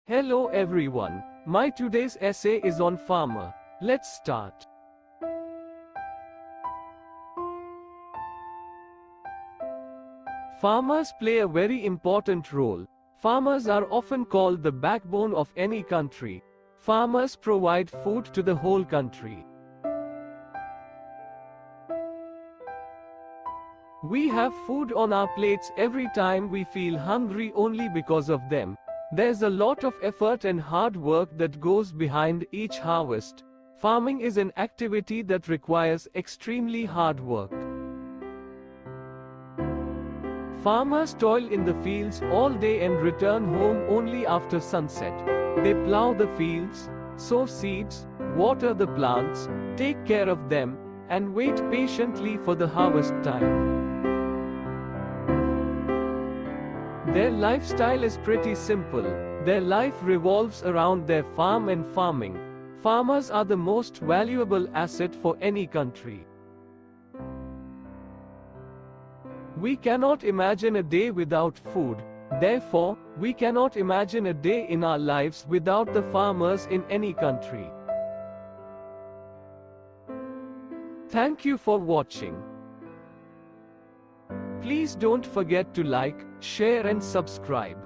Hello everyone. My today's essay is on farmer. Let's start. Farmers play a very important role. Farmers are often called the backbone of any country. Farmers provide food to the whole country. We have food on our plates every time we feel hungry only because of them. There's a lot of effort and hard work that goes behind each harvest. Farming is an activity that requires extremely hard work. Farmers toil in the fields all day and return home only after sunset. They plow the fields, sow seeds, water the plants, take care of them, and wait patiently for the harvest time. Their lifestyle is pretty simple. Their life revolves around their farm and farming. Farmers are the most valuable asset for any country. We cannot imagine a day without food. Therefore, we cannot imagine a day in our lives without the farmers in any country. Thank you for watching. Please don't forget to like, share and subscribe.